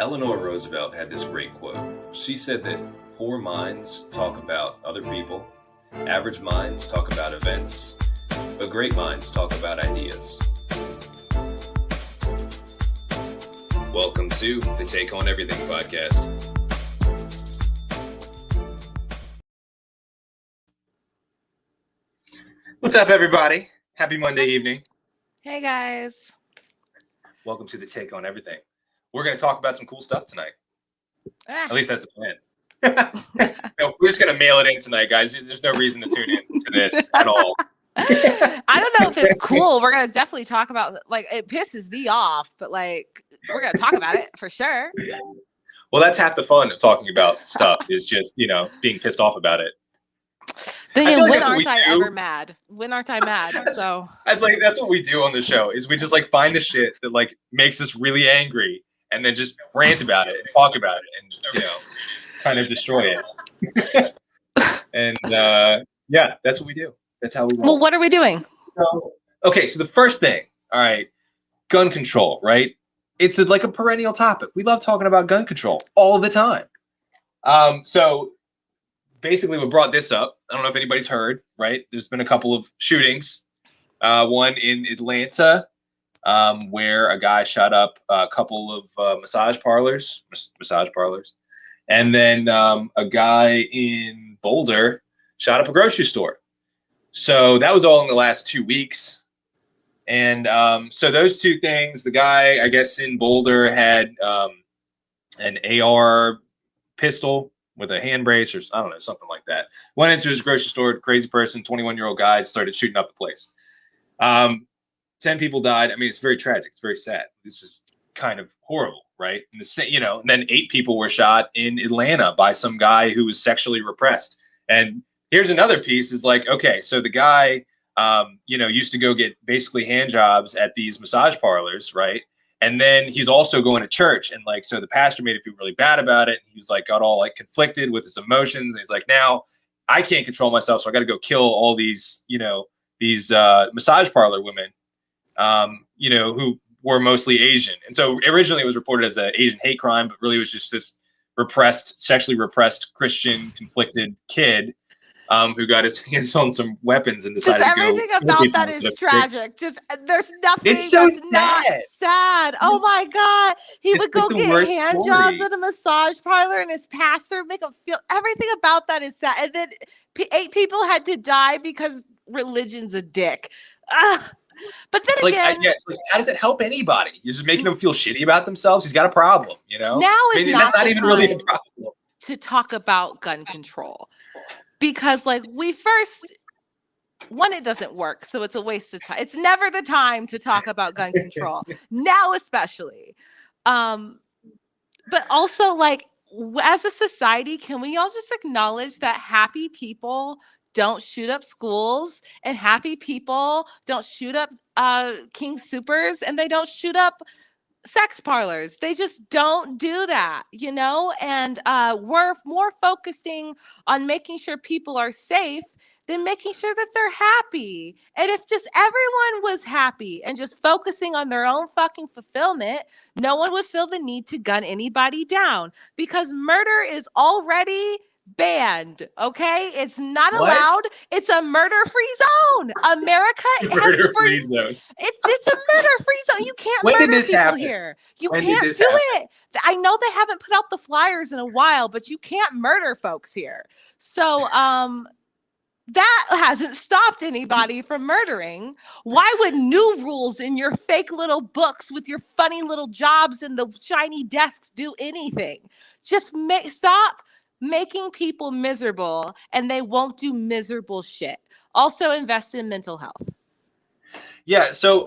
Eleanor Roosevelt had this great quote. She said that poor minds talk about other people, average minds talk about events, but great minds talk about ideas. Welcome to the Take On Everything podcast. What's up, everybody? Happy Monday evening. Hey, guys. Welcome to the Take On Everything. We're going to talk about some cool stuff tonight. At least that's the plan. No, we're just going to mail it in tonight, guys. There's no reason to tune in to this at all. I don't know if it's cool. We're going to definitely talk about, it pisses me off, but, we're going to talk about it for sure. Well, that's half the fun of talking about stuff is just, being pissed off about it. Thinking, when aren't I ever mad? When aren't I mad? So that's what we do on the show is we just find the shit that makes us really angry and then just rant about it and talk about it and kind of destroy it. And yeah, that's what we do. That's how we roll. Well, what are we doing? So the first thing, all right, gun control, right? It's a perennial topic. We love talking about gun control all the time. So basically what brought this up, I don't know if anybody's heard, right? There's been a couple of shootings. One in Atlanta, where a guy shot up a couple of massage parlors. And then a guy in Boulder shot up a grocery store. So that was all in the last 2 weeks. And so those two things, the guy, I guess, in Boulder had an AR pistol with a hand brace or I don't know, something like that. Went into his grocery store, crazy person, 21-year-old guy, started shooting up the place. 10 people died. I mean, it's very tragic. It's very sad. This is kind of horrible, right? And and then 8 people were shot in Atlanta by some guy who was sexually repressed. And here's another piece is okay, so the guy, used to go get basically hand jobs at these massage parlors, right? And then he's also going to church. And so the pastor made him feel really bad about it. He was got all conflicted with his emotions. And he's now I can't control myself. So I got to go kill all these, these massage parlor women, who were mostly Asian. And so originally it was reported as an Asian hate crime, but really it was just this sexually repressed Christian conflicted kid who got his hands on some weapons and decided to go. Everything about that is tragic. There's nothing it's so that's not sad. Oh my God. He would go get hand jobs at a massage parlor and his pastor make him feel everything about that is sad. And then 8 people had to die because religion's a dick. But then again, how does it help anybody? You're just making them feel shitty about themselves. He's got a problem, Now is that's not even really a problem to talk about gun control. Because we first, it doesn't work. So it's a waste of time. It's never the time to talk about gun control. Now, especially. But also as a society, can we all just acknowledge that happy people don't shoot up schools and happy people don't shoot up King Supers and they don't shoot up sex parlors? They just don't do that, and we're more focusing on making sure people are safe than making sure that they're happy. And if just everyone was happy and just focusing on their own fucking fulfillment, no one would feel the need to gun anybody down because murder is already banned. Okay, it's not allowed. It's a murder-free zone. America murder-free zone. It's a murder-free zone. You can't murder people here. You can't do it. I know they haven't put out the flyers in a while, but you can't murder folks here. So that hasn't stopped anybody from murdering. Why would new rules in your fake little books with your funny little jobs and the shiny desks do anything? Just stop making people miserable and they won't do miserable shit. Also invest in mental health. Yeah, so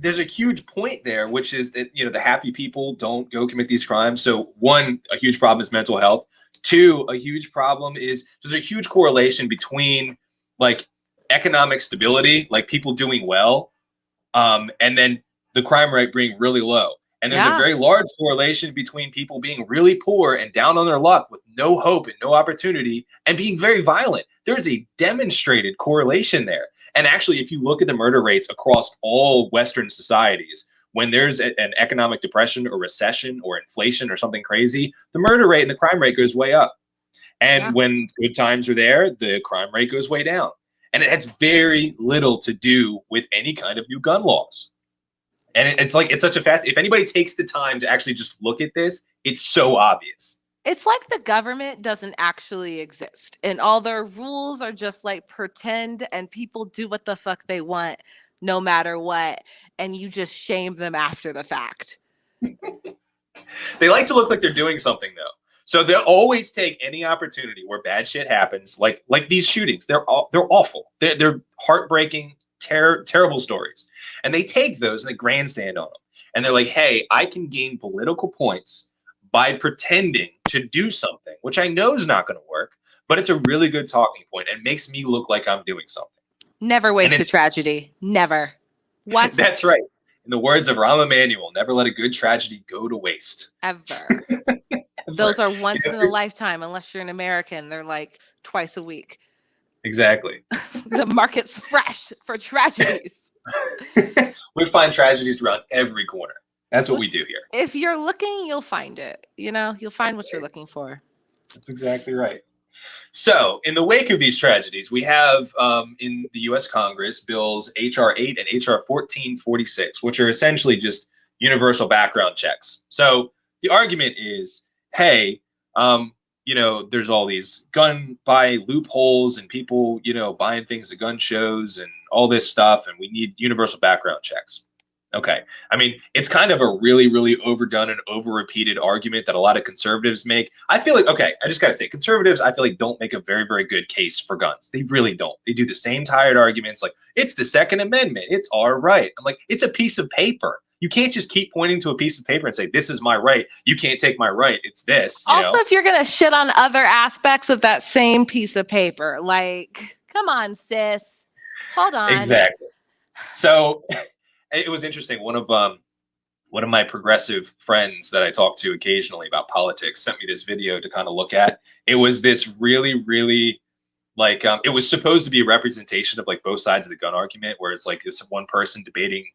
there's a huge point there, which is that the happy people don't go commit these crimes. So one, a huge problem is mental health. 2, a huge problem is there's a huge correlation between economic stability, people doing well, and then the crime rate being really low. And there's a very large correlation between people being really poor and down on their luck with no hope and no opportunity and being very violent. There's a demonstrated correlation there. And actually, if you look at the murder rates across all Western societies, when there's an economic depression or recession or inflation or something crazy, the murder rate and the crime rate goes way up. And when good times are there, the crime rate goes way down. And it has very little to do with any kind of new gun laws. And it's such a fast, if anybody takes the time to actually just look at this, it's so obvious. It's like the government doesn't actually exist and all their rules are just like pretend, and people do what the fuck they want no matter what. And you just shame them after the fact. They like to look like they're doing something, though. So they'll always take any opportunity where bad shit happens, like these shootings. They're awful. They're heartbreaking, terrible stories, and they take those and they grandstand on them. And they're like, "Hey, I can gain political points by pretending to do something, which I know is not going to work, but it's a really good talking point and makes me look like I'm doing something." Never waste a tragedy. Never. What? That's right. In the words of Rahm Emanuel, never let a good tragedy go to waste. Ever. Those are once in a lifetime, unless you're an American. They're like twice a week. Exactly. The market's fresh for tragedies. We find tragedies around every corner. That's what we do here. If you're looking, you'll find it. You'll find what you're looking for. That's exactly right. So, in the wake of these tragedies, we have in the U.S. Congress bills H.R. 8 and H.R. 1446, which are essentially just universal background checks. So, the argument is, hey, there's all these gun buy loopholes and people, buying things at gun shows and all this stuff, and we need universal background checks. Okay. I mean, it's kind of a really, really overdone and over-repeated argument that a lot of conservatives make. I feel like, okay, I just got to say, conservatives, I feel like don't make a very, very good case for guns. They really don't. They do the same tired arguments like, it's the Second Amendment. It's our right. I'm like, it's a piece of paper. You can't just keep pointing to a piece of paper and say, this is my right. You can't take my right. It's this. Also, if you're going to shit on other aspects of that same piece of paper, like, come on, sis. Hold on. Exactly. So it was interesting. One of my progressive friends that I talk to occasionally about politics sent me this video to kind of look at. It was this really, really it was supposed to be a representation of like both sides of the gun argument, where it's like this one person debating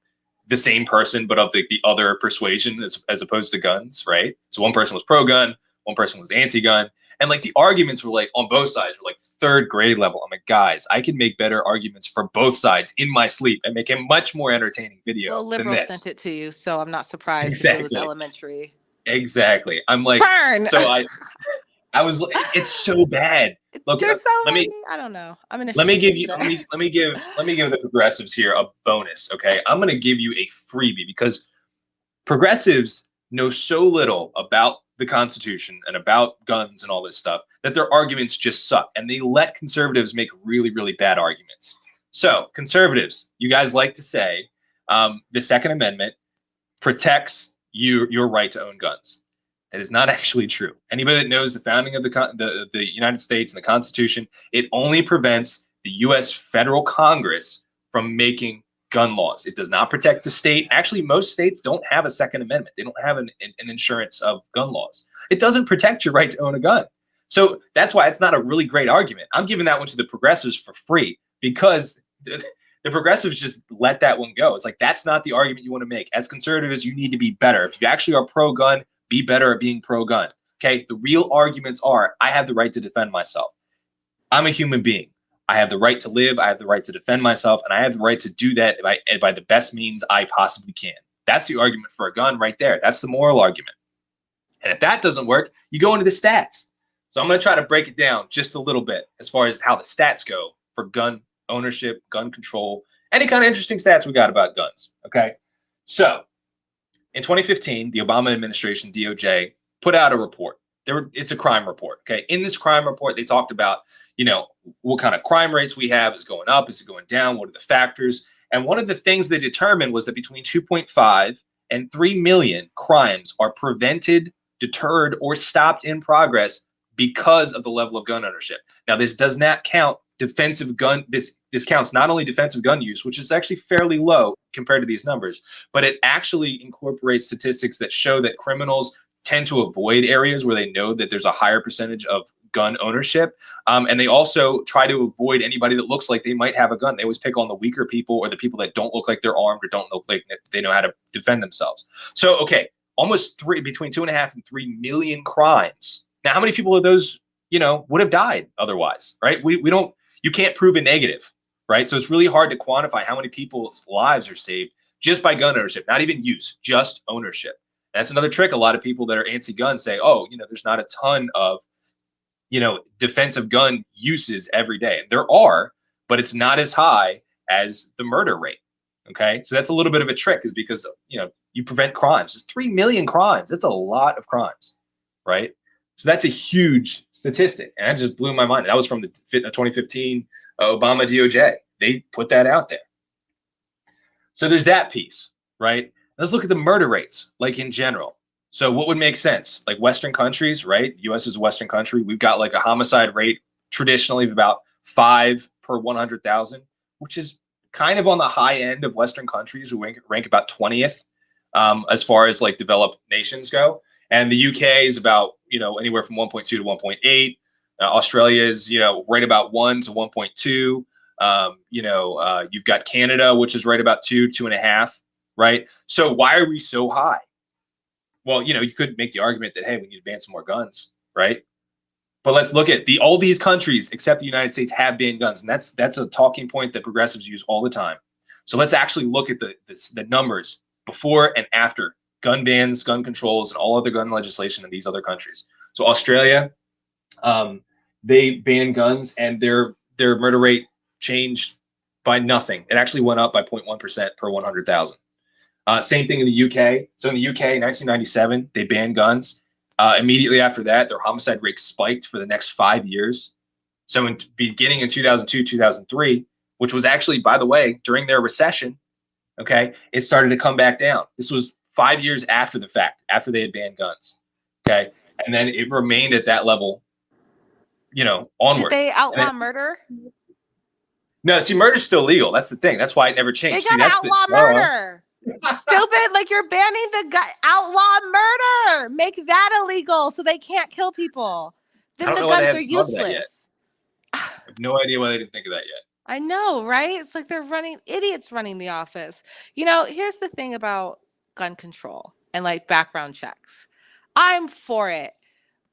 the same person, but of the other persuasion as opposed to guns, right? So one person was pro-gun, one person was anti-gun. And like the arguments were like on both sides were like third grade level. I'm like, guys, I can make better arguments for both sides in my sleep and make a much more entertaining video. Well, liberals than this. sent it to you, so I'm not surprised if it was elementary. Exactly. I'm like, burn. So I was like, it's so bad. Look, there's so many. I don't know. I'm gonna let me give the progressives here a bonus. Okay, I'm gonna give you a freebie because progressives know so little about the Constitution and about guns and all this stuff that their arguments just suck, and they let conservatives make really, really bad arguments. So conservatives, you guys like to say the Second Amendment protects your right to own guns. That is not actually true. Anybody that knows the founding of the United States and the Constitution, it only prevents the U.S. federal Congress from making gun laws. It does not protect the state. Actually, most states don't have a Second Amendment. They don't have an insurance of gun laws. It doesn't protect your right to own a gun. So that's why it's not a really great argument. I'm giving that one to the progressives for free because the progressives just let that one go. It's like, that's not the argument you want to make. As conservatives, you need to be better. If you actually are pro-gun, be better at being pro-gun. Okay? The real arguments are, I have the right to defend myself. I'm a human being. I have the right to live. I have the right to defend myself, and I have the right to do that by the best means I possibly can. That's the argument for a gun right there. That's the moral argument. And if that doesn't work, you go into the stats. So I'm going to try to break it down just a little bit as far as how the stats go for gun ownership, gun control, any kind of interesting stats we got about guns. Okay? So in 2015, the Obama administration, DOJ, put out a report. It's a crime report. Okay. In this crime report, they talked about, what kind of crime rates we have. Is it going up? Is it going down? What are the factors? And one of the things they determined was that between 2.5 and 3 million crimes are prevented, deterred, or stopped in progress because of the level of gun ownership. Now, this does not count defensive gun. This counts not only defensive gun use, which is actually fairly low compared to these numbers, but it actually incorporates statistics that show that criminals tend to avoid areas where they know that there's a higher percentage of gun ownership. And they also try to avoid anybody that looks like they might have a gun. They always pick on the weaker people or the people that don't look like they're armed or don't look like they know how to defend themselves. So, okay, almost between 2.5 and 3 million crimes. Now, how many people of those, would have died otherwise, right? You can't prove a negative, right? So it's really hard to quantify how many people's lives are saved just by gun ownership, not even use, just ownership. And that's another trick. A lot of people that are anti-gun say, oh, there's not a ton of, defensive gun uses every day. And there are, but it's not as high as the murder rate. Okay. So that's a little bit of a trick, is because, you prevent crimes. There's 3 million crimes. That's a lot of crimes, right? So that's a huge statistic. And that just blew my mind. That was from the 2015 Obama DOJ. They put that out there. So there's that piece, right? Let's look at the murder rates, like in general. So what would make sense? Like Western countries, right? The U.S. is a Western country. We've got like a homicide rate traditionally of about 5 per 100,000, which is kind of on the high end of Western countries who rank about 20th as far as like developed nations go. And the UK is about, anywhere from 1.2 to 1.8. Australia is, right about 1 to 1.2. You've got Canada, which is right about 2.5, right? So why are we so high? Well, you could make the argument that, hey, we need to ban some more guns, right? But let's look at all these countries except the United States have banned guns. And that's a talking point that progressives use all the time. So let's actually look at the numbers before and after gun bans, gun controls, and all other gun legislation in these other countries. So Australia, they banned guns, and their murder rate changed by nothing. It actually went up by 0.1% per 100,000. Same thing in the UK. So in the UK, in 1997, they banned guns. Immediately after that, their homicide rate spiked for the next 5 years. So beginning in 2002, 2003, which was actually, by the way, during their recession, okay, it started to come back down. This was 5 years after the fact, after they had banned guns. Okay. And then it remained at that level, onward. Did they outlaw murder? No, see, murder's still legal. That's the thing. That's why it never changed. They gotta outlaw murder. Stupid. Like, you're banning the outlaw murder. Make that illegal so they can't kill people. Then the guns are useless. I have no idea why they didn't think of that yet. I know, right? It's like they're idiots running the office. Here's the thing about gun control and like background checks. I'm for it,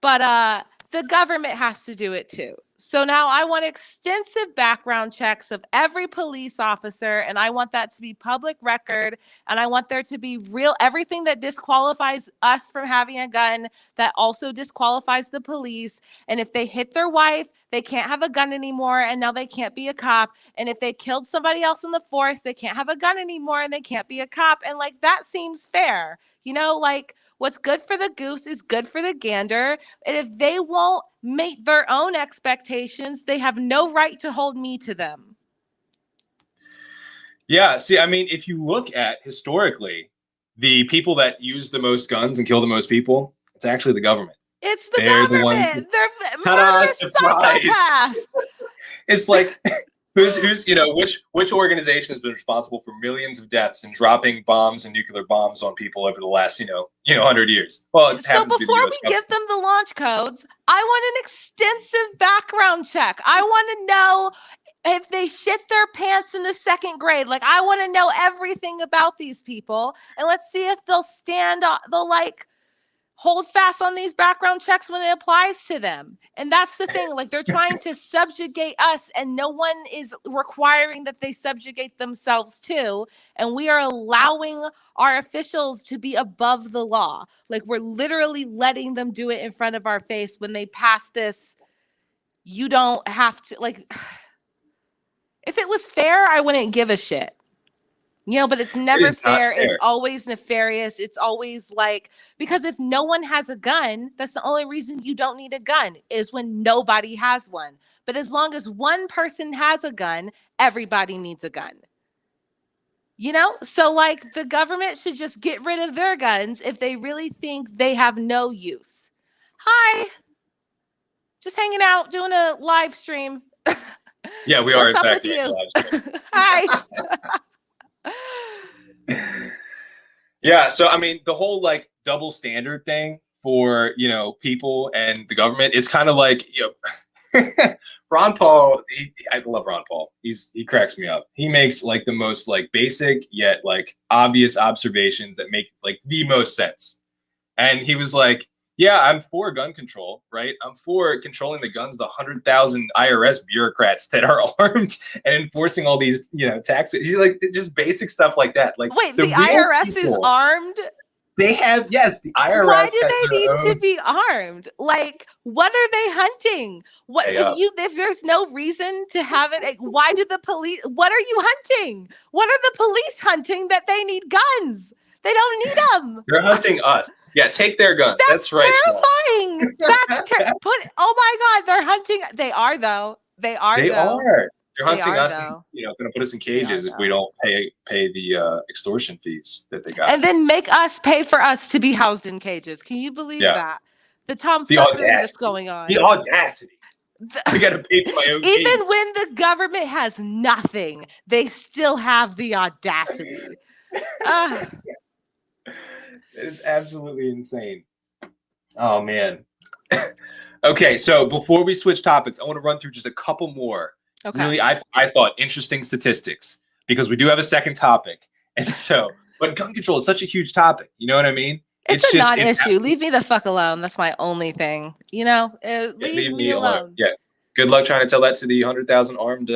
but the government has to do it too. So now I want extensive background checks of every police officer, and I want that to be public record, and I want there to be everything that disqualifies us from having a gun, that also disqualifies the police. And if they hit their wife, they can't have a gun anymore, and now they can't be a cop. And if they killed somebody else in the forest, they can't have a gun anymore, and they can't be a cop. And like, that seems fair. Like, what's good for the goose is good for the gander. And if they won't meet their own expectations, they have no right to hold me to them. Yeah. See, I mean, if you look at historically, the people that use the most guns and kill the most people, it's actually the government. It's the government. They're murderous psychopaths. It's like, who's which organization has been responsible for millions of deaths and dropping bombs and nuclear bombs on people over the last 100 years? Well, so before we give them the launch codes, I want an extensive background check. I want to know if they shit their pants in the 2nd grade. Like, I want to know everything about these people, and let's see if they'll hold fast on these background checks when it applies to them. And that's the thing. Like, they're trying to subjugate us, and no one is requiring that they subjugate themselves too. And we are allowing our officials to be above the law. Like, we're literally letting them do it in front of our face when they pass this. You don't have to, like, if it was fair, I wouldn't give a shit. But it's never fair. It's always nefarious. It's always like, because if no one has a gun, that's the only reason you don't need a gun, is when nobody has one. But as long as one person has a gun, everybody needs a gun. So like, the government should just get rid of their guns if they really think they have no use. Hi. Just hanging out, doing a live stream. Yeah, we are. What's up with you? Hi. Yeah, so I mean, the whole like double standard thing for, people and the government. It's kind of like, Ron Paul. I love Ron Paul. He cracks me up. He makes like the most like basic yet like obvious observations that make like the most sense. And he was like, yeah, I'm for gun control, right? I'm for controlling the guns, the 100,000 IRS bureaucrats that are armed and enforcing all these, taxes. He's like, just basic stuff like that. Like, wait, the IRS is armed? They have, yes, the IRS. Why do they need to be armed? Like, what are they hunting? What if there's no reason to have it? Like, why do the police? What are you hunting? What are the police hunting that they need guns? They don't need them. They're hunting us. Yeah, take their guns. That's right. Terrifying. That's oh my God, they're hunting. They are though. They are. They're hunting us. And, going to put us in cages if we don't pay the extortion fees that they got. And then make us pay for us to be housed in cages. Can you believe that? The tomfoolery that's going on. The audacity. I got to pay for my own. Even when the government has nothing, they still have the audacity. It's absolutely insane. Oh man. Okay, so before we switch topics, I want to run through just a couple more. Okay. Really, I thought interesting statistics because we do have a second topic, and so, but gun control is such a huge topic. You know what I mean? It's a non-issue. Leave me the fuck alone. That's my only thing. Leave me alone. Yeah. Good luck trying to tell that to the 100,000 armed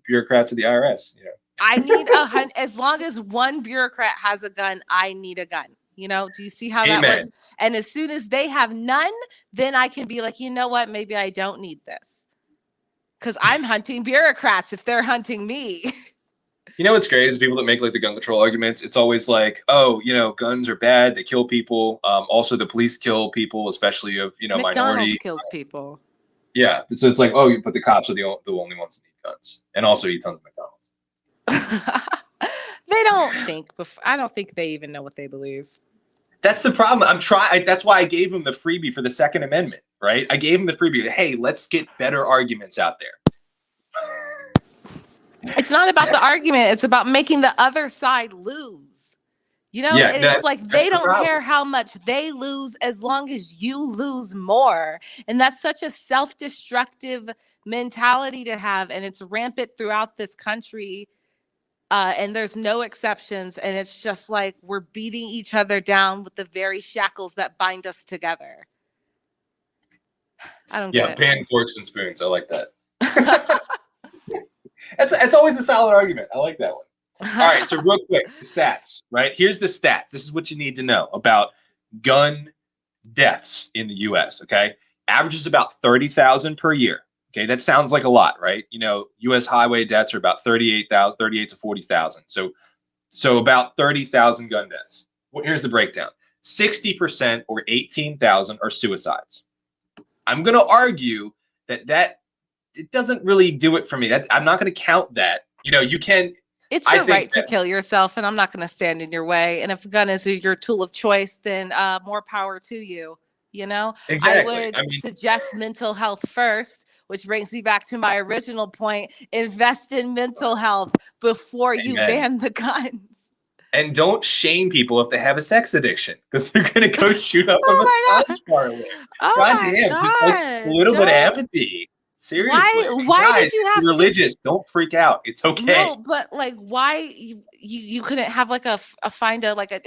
bureaucrats of the IRS. I need as long as one bureaucrat has a gun, I need a gun. Do you see how that works? And as soon as they have none, then I can be like, you know what? Maybe I don't need this. Because I'm hunting bureaucrats if they're hunting me. You know what's great is people that make like the gun control arguments. It's always like, oh, guns are bad. They kill people. Also, the police kill people, especially of McDonald's minority. Kills people. Yeah, so it's like, oh, but the cops are the only ones that need guns, and also eat tons of McDonald's. They don't think. I don't think they even know what they believe. That's the problem. That's why I gave him the freebie for the Second Amendment, right? I gave him the freebie. Hey, let's get better arguments out there. It's not about the argument. It's about making the other side lose. It's like they don't care how much they lose as long as you lose more. And that's such a self-destructive mentality to have. And it's rampant throughout this country. And there's no exceptions. And it's just like we're beating each other down with the very shackles that bind us together. I don't get it. Pan, forks, and spoons. I like that. That's always a solid argument. I like that one. All right, so real quick, the stats, right? Here's the stats. This is what you need to know about gun deaths in the U.S., okay? Average is about 30,000 per year. Okay, that sounds like a lot, right? U.S. highway deaths are about 38 to 40,000. So about 30,000 gun deaths. Well, here's the breakdown. 60% or 18,000 are suicides. I'm going to argue that it doesn't really do it for me. I'm not going to count that. You can. It's your right to kill yourself, and I'm not going to stand in your way. And if a gun is your tool of choice, then more power to you. Exactly. I would suggest mental health first, which brings me back to my original point. Invest in mental health before you ban the guns. And don't shame people if they have a sex addiction, because they're going to go shoot up a massage parlor. God damn, just like a little bit of empathy. Seriously, why guys, did you have religious? Don't freak out. It's okay. No, but like, why you couldn't have like a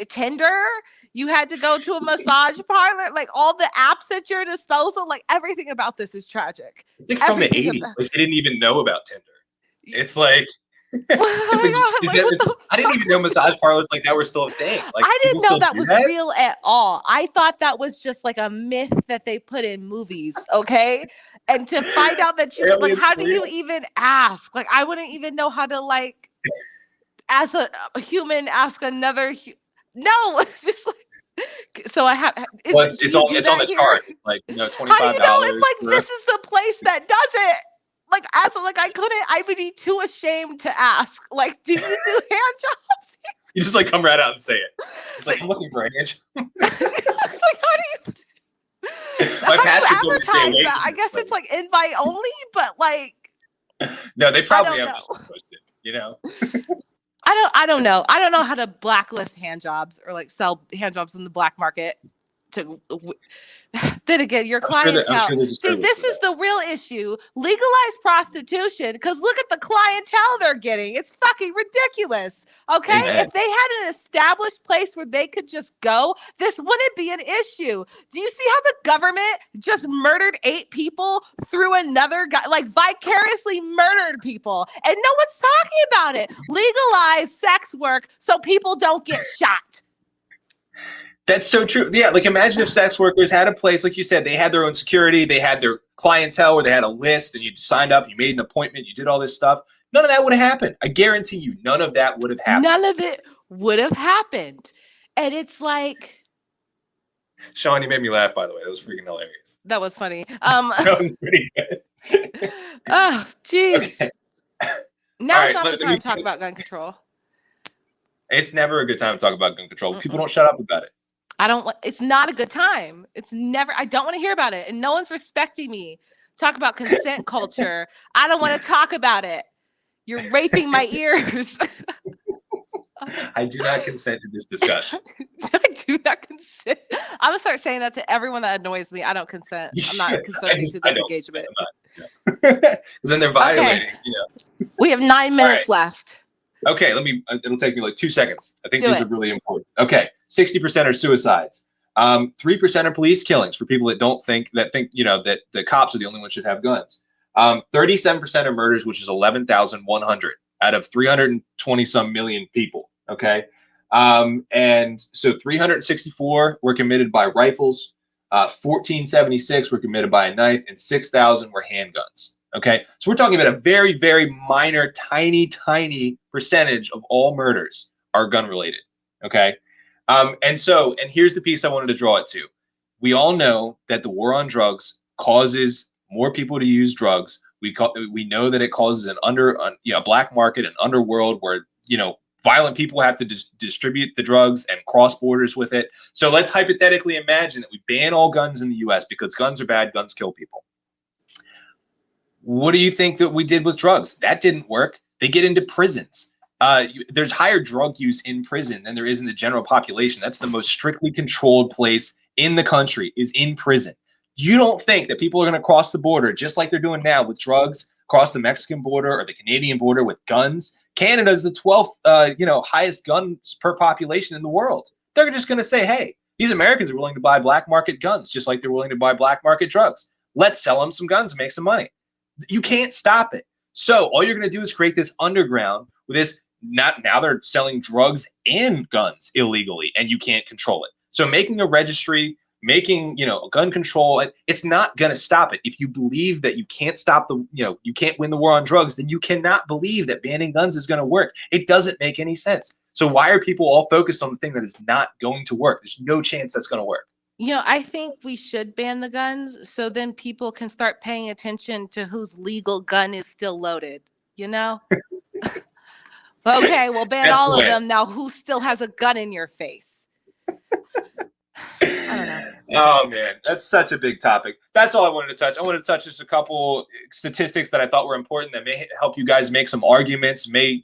Tinder? You had to go to a massage parlor. Like all the apps at your disposal. Like everything about this is tragic. It's like from the 80s. Like they didn't even know about Tinder. It's like. I didn't even know massage parlors like that were still a thing. Like, I didn't know that was real at all. I thought that was just like a myth that they put in movies. Okay. And to find out that you like, how do you even ask? Like, I wouldn't even know how to like, as a human, ask another. No, it's just like. So I have. It's on the chart. It's like $25. How do you know if like this is the place that does it? Like I would be too ashamed to ask. Like, do you do hand jobs here? You just like come right out and say it. It's like I'm looking for a hand job. Like, how do you? My pastor told me to stay away. I guess it's like invite only, but like. No, they probably have this posted. I don't know. I don't know how to blacklist hand jobs or like sell hand jobs in the black market to then again, your I'm sure clientele. there's a See, service this for is that. the real issue. Legalize prostitution because look at the clientele they're getting. It's fucking ridiculous. Okay. Amen. If they had an established place where they could just go, this wouldn't be an issue. Do you see how the government just murdered 8 people through another guy, like vicariously murdered people, and no one's talking about it? Legalize sex work so people don't get shot. That's so true. Yeah, like imagine if sex workers had a place, like you said, they had their own security, they had their clientele where they had a list and you signed up, you made an appointment, you did all this stuff. None of that would have happened. I guarantee you, none of that would have happened. None of it would have happened. And it's like, Sean, you made me laugh, by the way. That was freaking hilarious. that was funny. That was pretty good. Oh, jeez. Okay. Now All it's right, not the time to talk about gun control. It's never a good time to talk about gun control. People don't shut up about it. It's not a good time. I don't want to hear about it. And no one's respecting me. Talk about consent culture. I don't want to talk about it. You're raping my ears. I do not consent to this discussion. I do not consent. I'm gonna start saying that to everyone that annoys me. I don't consent. I'm not consenting to this engagement. Because then they're violating. Okay. We have 9 minutes left. Okay, it'll take me like 2 seconds. I think these are really important. Okay, 60% are suicides. 3% are police killings for people that think that the cops are the only ones should have guns. 37% are murders, which is 11,100 out of 320 some million people. Okay. And so 364 were committed by rifles, 1476 were committed by a knife, and 6,000 were handguns. Okay, so we're talking about a very, very minor, tiny percentage of all murders are gun related. Okay, and here's the piece I wanted to draw it to. We all know that the war on drugs causes more people to use drugs. We know that it causes a black market, an underworld where violent people have to distribute the drugs and cross borders with it. So let's hypothetically imagine that we ban all guns in the U.S. because guns are bad, guns kill people. What do you think that we did with drugs? That didn't work. They get into prisons. There's higher drug use in prison than there is in the general population. That's the most strictly controlled place in the country, is in prison. You don't think that people are going to cross the border just like they're doing now with drugs, cross the Mexican border or the Canadian border with guns? Canada is the 12th, highest guns per population in the world. They're just going to say, hey, these Americans are willing to buy black market guns just like they're willing to buy black market drugs. Let's sell them some guns and make some money. You can't stop it. So all you're going to do is create this underground with this. Now they're selling drugs and guns illegally, and you can't control it. So making a registry, making gun control, it's not going to stop it. If you believe that you can't stop you can't win the war on drugs, then you cannot believe that banning guns is going to work. It doesn't make any sense. So why are people all focused on the thing that is not going to work? There's no chance that's going to work. I think we should ban the guns so then people can start paying attention to whose legal gun is still loaded, Okay, we'll ban all of them. Now who still has a gun in your face? I don't know. Oh, man, that's such a big topic. That's all I wanted to touch. I wanted to touch just a couple statistics that I thought were important that may help you guys make some arguments, may,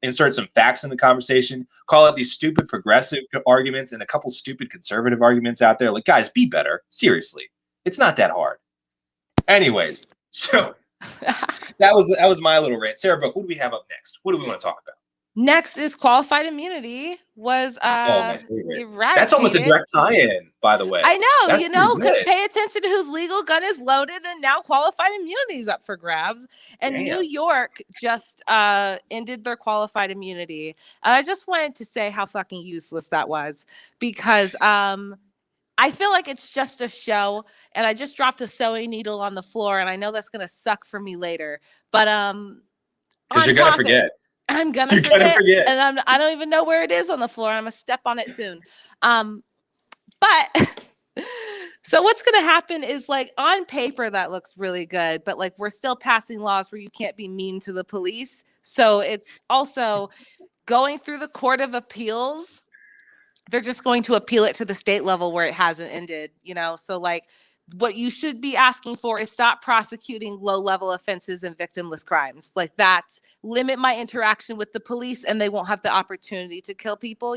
insert some facts in the conversation, call out these stupid progressive arguments and a couple stupid conservative arguments out there. Like, guys, be better. Seriously. It's not that hard. Anyways, so that was my little rant. Sarah Brooke, what do we have up next? What do we want to talk about? Next is qualified immunity was eradicated. That's almost a direct tie-in, by the way. I know, because pay attention to whose legal gun is loaded, and now qualified immunity is up for grabs. And New York just ended their qualified immunity. And I just wanted to say how fucking useless that was, because I feel like it's just a show, and I just dropped a sewing needle on the floor, and I know that's gonna suck for me later. But because you're gonna forget. I'm gonna forget, and I don't even know where it is on the floor. I'm gonna step on it soon. But so what's gonna happen is, like, on paper that looks really good, but like we're still passing laws where you can't be mean to the police. So it's also going through the Court of Appeals. They're just going to appeal it to the state level where it hasn't ended, So like, what you should be asking for is stop prosecuting low-level offenses and victimless crimes. Like, that, limit my interaction with the police, and they won't have the opportunity to kill people,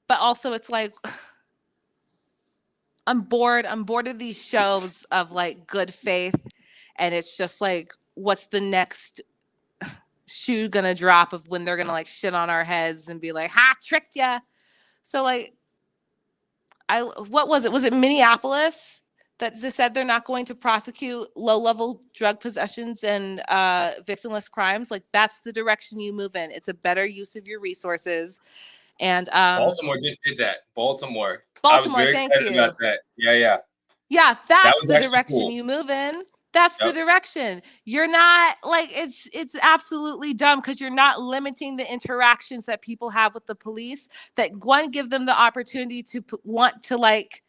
but also it's like I'm bored of these shows of like good faith, and it's just like, what's the next shoe gonna drop of when they're gonna like shit on our heads and be like, ha, tricked ya. So like, what was it? Was it Minneapolis that just said they're not going to prosecute low-level drug possessions and victimless crimes? Like, that's the direction you move in. It's a better use of your resources. And Baltimore just did that. Baltimore. I was Baltimore, very thank excited you. about that. Yeah. Yeah, That that's was the actually direction cool. you move in. That's the Yep. direction. You're not like, it's absolutely dumb because you're not limiting the interactions that people have with the police, that one, give them the opportunity to want to like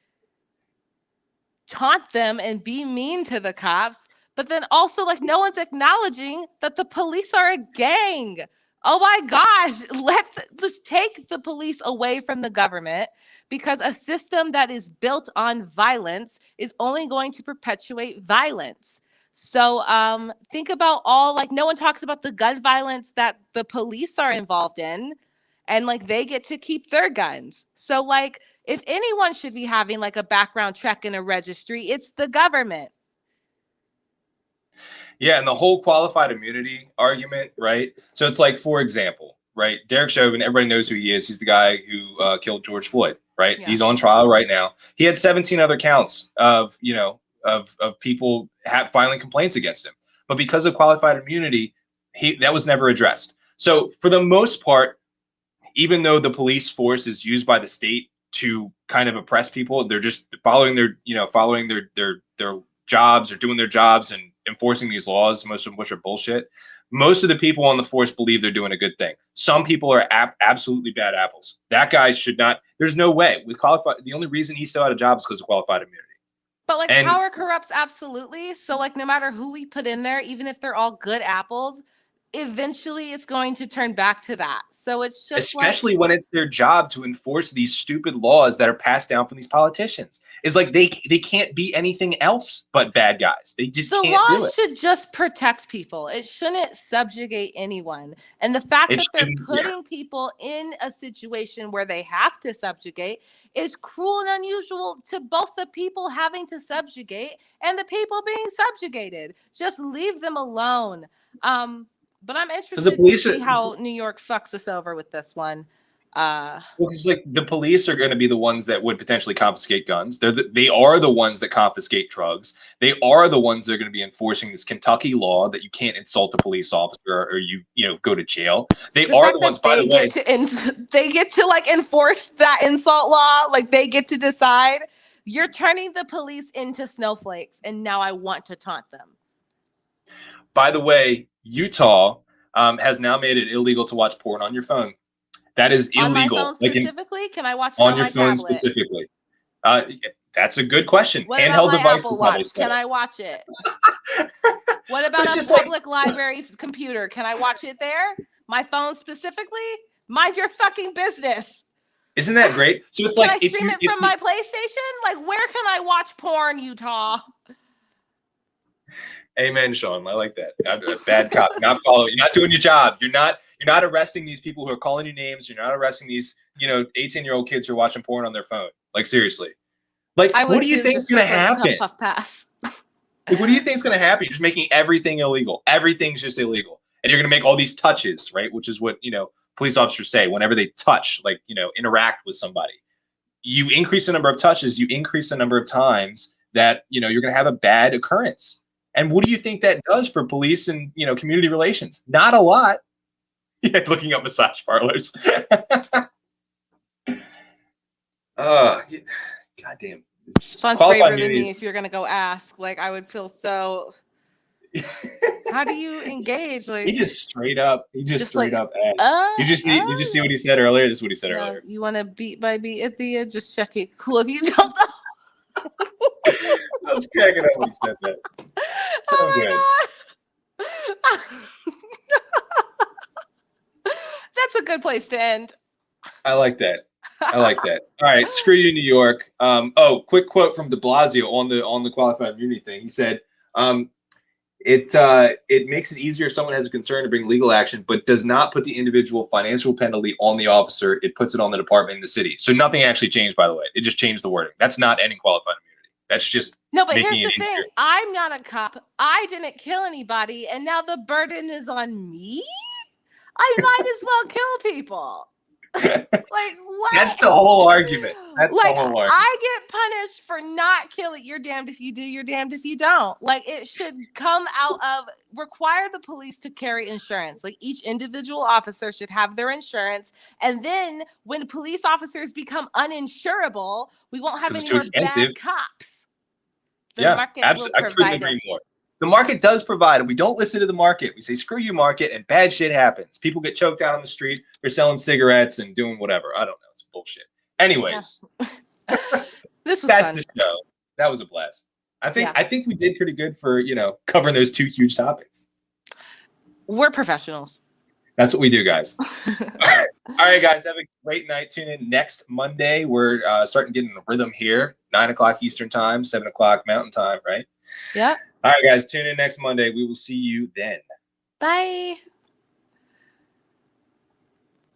taunt them and be mean to the cops, but then also like no one's acknowledging that the police are a gang. Oh my gosh, let's take the police away from the government, because a system that is built on violence is only going to perpetuate violence. So think about all, like, no one talks about the gun violence that the police are involved in, and like they get to keep their guns. So like, if anyone should be having like a background check in a registry, it's the government. Yeah, and the whole qualified immunity argument, right? So it's like, for example, right, Derek Chauvin, everybody knows who he is. He's the guy who killed George Floyd, right? Yeah. He's on trial right now. He had 17 other counts of, of people filing complaints against him. But because of qualified immunity, that was never addressed. So for the most part, even though the police force is used by the state to kind of oppress people, they're just following their jobs or doing their jobs and enforcing these laws, most of which are bullshit. Most of the people on the force believe they're doing a good thing. Some people are absolutely bad apples. That guy should not. There's no way with qualified. The only reason he's still out of job is because of qualified immunity. But like, power corrupts, absolutely. So like, no matter who we put in there, even if they're all good apples, eventually it's going to turn back to that. So it's just especially like, when it's their job to enforce these stupid laws that are passed down from these politicians. It's like they can't be anything else but bad guys. They just can't do it. The law should just protect people. It shouldn't subjugate anyone. And the fact that they're putting people in a situation where they have to subjugate is cruel and unusual to both the people having to subjugate and the people being subjugated. Just leave them alone. But I'm interested to see how New York fucks us over with this one. Well, because like the police are going to be the ones that would potentially confiscate guns. They are the ones that confiscate drugs. They are the ones that are going to be enforcing this Kentucky law that you can't insult a police officer or you go to jail. They are the ones, by the way. They get to like enforce that insult law. Like they get to decide. You're turning the police into snowflakes, and now I want to taunt them. By the way, Utah has now made it illegal to watch porn on your phone. That is illegal. On my phone specifically? Can I watch it on your my phone tablet? Specifically? That's a good question. What Handheld about my devices. Apple Watch? Can I watch it? What about a public library computer? Can I watch it there? My phone specifically? Mind your fucking business. Isn't that great? So it's can like, I stream it from my PlayStation? Like, where can I watch porn, Utah? Amen, Sean. I like that. Bad cop. You're not following. You're not doing your job. You're not arresting these people who are calling you names. You're not arresting these 18-year-old kids who are watching porn on their phone. Like, seriously. Like, what do you think is going to happen? Puff pass. Like, what do you think is going to happen? You're just making everything illegal. Everything's just illegal, and you're going to make all these touches, right? Which is what police officers say whenever they touch, like interact with somebody. You increase the number of touches. You increase the number of times that you're going to have a bad occurrence. And what do you think that does for police and community relations? Not a lot. Yeah, looking up massage parlors. Goddamn. Sounds braver than me if you're gonna go ask. Like, I would feel so. How do you engage? Like, he just straight up asked. You just see what he said earlier. This is what he said earlier. You want to beat by beat at the end? Just check it. Cool if you don't know. I was cracking up when he said that. So good. That's a good place to end. I like that. All right, screw you, New York. Quick quote from De Blasio on the qualified immunity thing. He said, It makes it easier if someone has a concern to bring legal action, but does not put the individual financial penalty on the officer. It puts it on the department in the city. So nothing actually changed, by the way. It just changed the wording. That's not ending qualified immunity. That's just No, but making here's it the thing. easier. I'm not a cop. I didn't kill anybody, and now the burden is on me. I might as well kill people. Like, what? That's the whole argument. That's like, the whole argument. I get punished for not killing. You're damned if you do, you're damned if you don't. Like, it should come out of require the police to carry insurance. Like, each individual officer should have their insurance. And then when police officers become uninsurable, we won't have 'Cause any it's too more expensive. bad cops. The Yeah, market absolutely. will I couldn't provide agree it. more. The market does provide it. We don't listen to the market. We say, screw you, market, and bad shit happens. People get choked out on the street. They're selling cigarettes and doing whatever. I don't know. It's bullshit. Anyways, This was that's fun. the show. That was a blast. I Yeah. think we did pretty good for, covering those two huge topics. We're professionals. That's what we do, guys. All right, guys. Have a great night. Tune in next Monday. We're starting to get in the rhythm here. 9 o'clock Eastern time, 7 o'clock Mountain time, right? Yeah. All right, guys. Tune in next Monday. We will see you then. Bye.